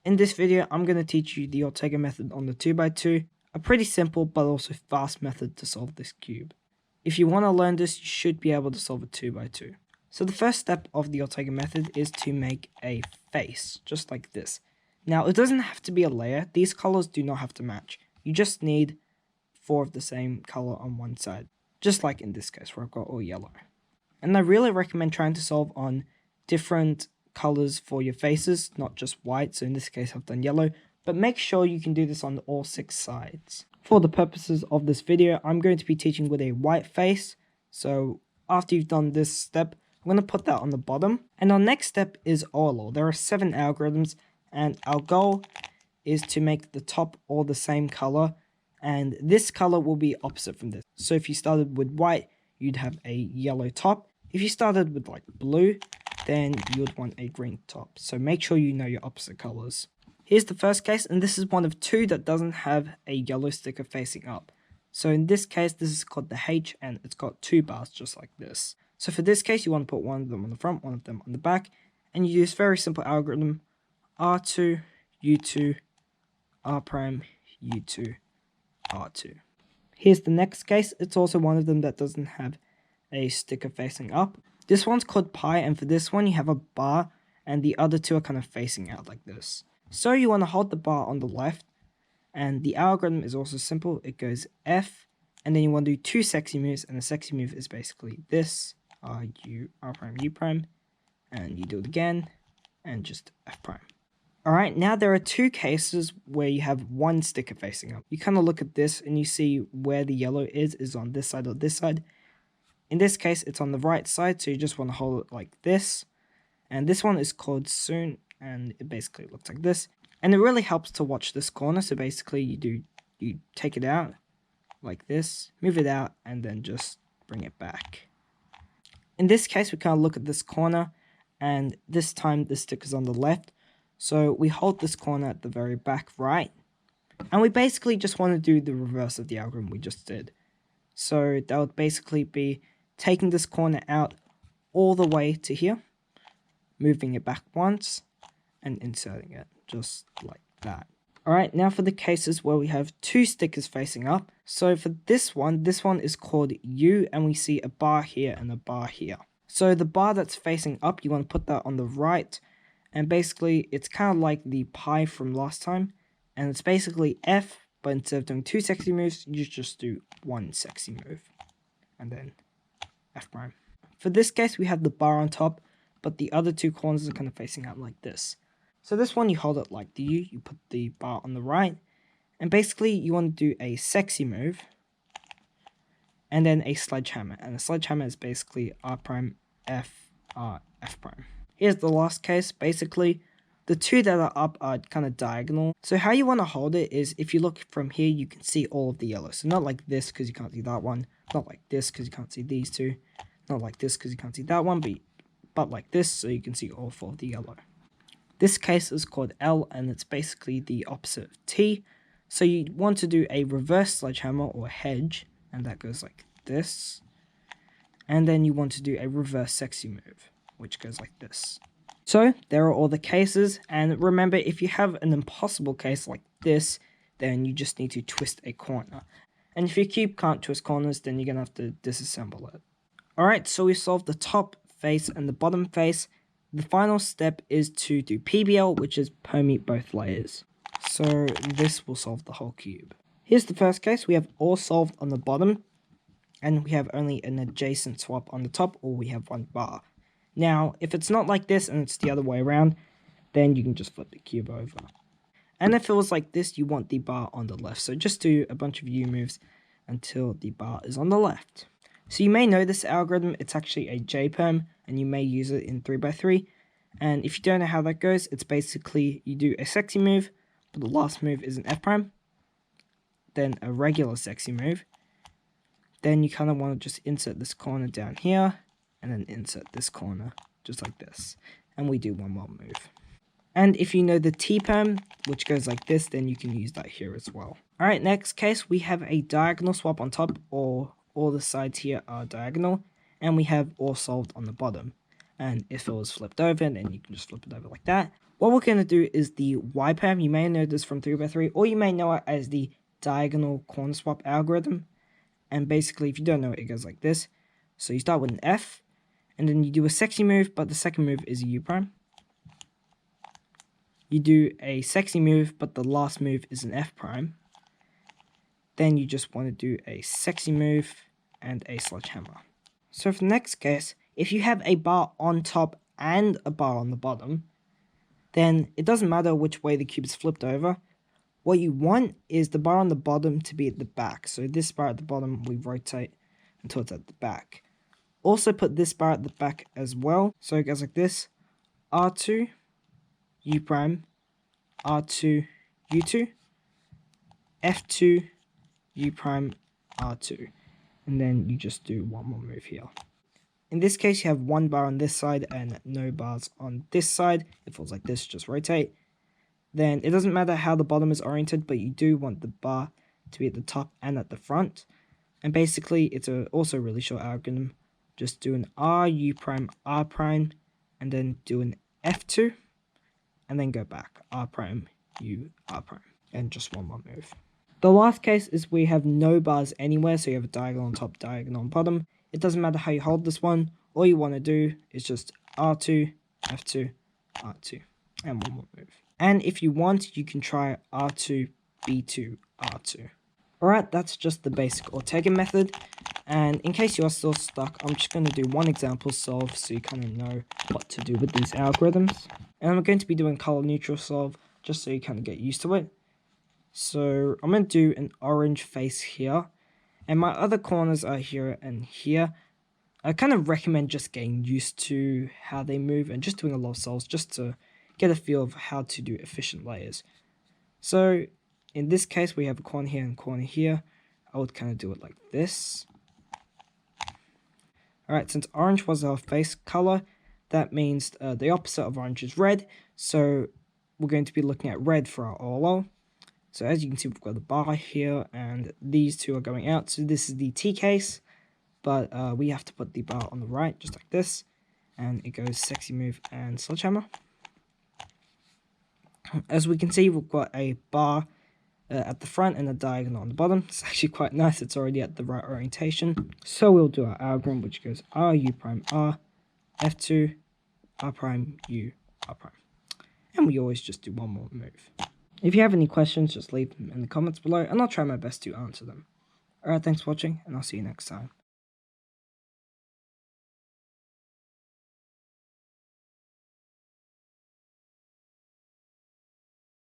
In this video, I'm going to teach you the Ortega method on the 2x2, a pretty simple but also fast method to solve this cube. If you want to learn this, you should be able to solve a 2x2. So the first step of the Ortega method is to make a face, just like this. Now, it doesn't have to be a layer. These colors do not have to match. You just need 4 of the same color on one side, just like in this case where I've got all yellow. And I really recommend trying to solve on different colors for your faces, not just white. So in this case I've done yellow, but make sure you can do this on all 6 sides. For the purposes of this video, I'm going to be teaching with a white face. So after you've done this step, I'm going to put that on the bottom. And our next step is OLL. There are 7 algorithms, and our goal is to make the top all the same color, and this color will be opposite from this. So if you started with white, you'd have a yellow top. If you started with like blue, then you would want a green top. So make sure you know your opposite colors. Here's the first case, and this is one of 2 that doesn't have a yellow sticker facing up. So in this case, this is called the H, and it's got 2 bars just like this. So for this case, you want to put one of them on the front, one of them on the back, and you use very simple algorithm: R2, U2, R prime, U2, R2. Here's the next case. It's also one of them that doesn't have a sticker facing up. This one's called pi, and for this one you have a bar and the other 2 are kind of facing out like this. So you want to hold the bar on the left, and the algorithm is also simple. It goes F, and then you want to do 2 sexy moves, and the sexy move is basically this: R prime, U prime, and you do it again, and just F prime. Alright, now there are 2 cases where you have 1 sticker facing up. You kind of look at this and you see where the yellow is on this side or this side. In this case, it's on the right side, so you just want to hold it like this. And this one is called Sune, and it basically looks like this. And it really helps to watch this corner. So basically you take it out like this, move it out, and then just bring it back. In this case, we kind of look at this corner, and this time the sticker's on the left. So we hold this corner at the very back right, and we basically just want to do the reverse of the algorithm we just did. So that would basically be taking this corner out all the way to here, moving it back once, and inserting it just like that. Alright, now for the cases where we have 2 stickers facing up. So for this one is called U, and we see a bar here and a bar here. So the bar that's facing up, you want to put that on the right, and basically it's kind of like the pi from last time, and it's basically F, but instead of doing 2 sexy moves, you just do 1 sexy move, and then F prime. For this case, we have the bar on top, but the other 2 corners are kind of facing out like this. So this one, you hold it like the U, you put the bar on the right, and basically you want to do a sexy move, and then a sledgehammer, and a sledgehammer is basically R prime, F, R, F prime. Here's the last case. Basically, the 2 that are up are kind of diagonal. So how you want to hold it is, if you look from here, you can see all of the yellow. So not like this because you can't see that one, not like this because you can't see these 2, not like this because you can't see that one, but like this so you can see all 4 of the yellow. This case is called L, and it's basically the opposite of T. So you want to do a reverse sledgehammer or hedge, and that goes like this. And then you want to do a reverse sexy move, which goes like this. So there are all the cases, and remember, if you have an impossible case like this, then you just need to twist a corner. And if your cube can't twist corners, then you're going to have to disassemble it. Alright, so we solved the top face and the bottom face. The final step is to do PBL, which is permeate both layers. So this will solve the whole cube. Here's the first case. We have all solved on the bottom, and we have only an adjacent swap on the top, or we have 1 bar. Now, if it's not like this and it's the other way around, then you can just flip the cube over. And if it was like this, you want the bar on the left. So just do a bunch of U moves until the bar is on the left. So you may know this algorithm. It's actually a J-perm, and you may use it in 3x3. And if you don't know how that goes, it's basically you do a sexy move, but the last move is an F prime, then a regular sexy move. Then you kind of want to just insert this corner down here, and then insert this corner, just like this. And we do 1 more move. And if you know the T-perm, which goes like this, then you can use that here as well. Alright, next case, we have a diagonal swap on top, or all the sides here are diagonal, and we have all solved on the bottom. And if it was flipped over, then you can just flip it over like that. What we're going to do is the Y param. You may know this from 3x3, or you may know it as the diagonal corner swap algorithm. And basically, if you don't know it, it goes like this. So you start with an F, and then you do a sexy move, but the second move is a U prime. You do a sexy move, but the last move is an F prime. Then you just want to do a sexy move and a sledgehammer. So for the next case, if you have a bar on top and a bar on the bottom, then it doesn't matter which way the cube is flipped over. What you want is the bar on the bottom to be at the back. So this bar at the bottom, we rotate until it's at the back. Also put this bar at the back as well. So it goes like this: R2, U prime, R2, U2, F2, U prime, R2. And then you just do one more move here. In this case, you have one bar on this side and no bars on this side. It falls like this, just rotate. Then it doesn't matter how the bottom is oriented, but you do want the bar to be at the top and at the front. And basically, it's also a really short algorithm. Just do an R, U prime, R prime, and then do an F2, and then go back. R prime, U, R prime, and just one more move. The last case is we have no bars anywhere, so you have a diagonal on top, diagonal on bottom. It doesn't matter how you hold this one. All you want to do is just R2, F2, R2, and one more move. And if you want, you can try R2, B2, R2. Alright, that's just the basic Ortega method. And in case you are still stuck, I'm just going to do one example solve so you kind of know what to do with these algorithms. And I'm going to be doing color neutral solve just so you kind of get used to it. So I'm going to do an orange face here. And my other corners are here and here. I kind of recommend just getting used to how they move and just doing a lot of solves just to get a feel of how to do efficient layers. So in this case, we have a corner here and a corner here. I would kind of do it like this. Alright, since orange was our face color, that means the opposite of orange is red. So we're going to be looking at red for our OLL. So as you can see, we've got the bar here, and these two are going out. So this is the T case, but we have to put the bar on the right, just like this. And it goes sexy move and sledgehammer. As we can see, we've got a bar at the front and a diagonal on the bottom. It's actually quite nice. It's already at the right orientation. So we'll do our algorithm, which goes R, U prime, R, F2, R prime, U, R prime. And we always just do one more move. If you have any questions, just leave them in the comments below, and I'll try my best to answer them. Alright, thanks for watching, and I'll see you next time.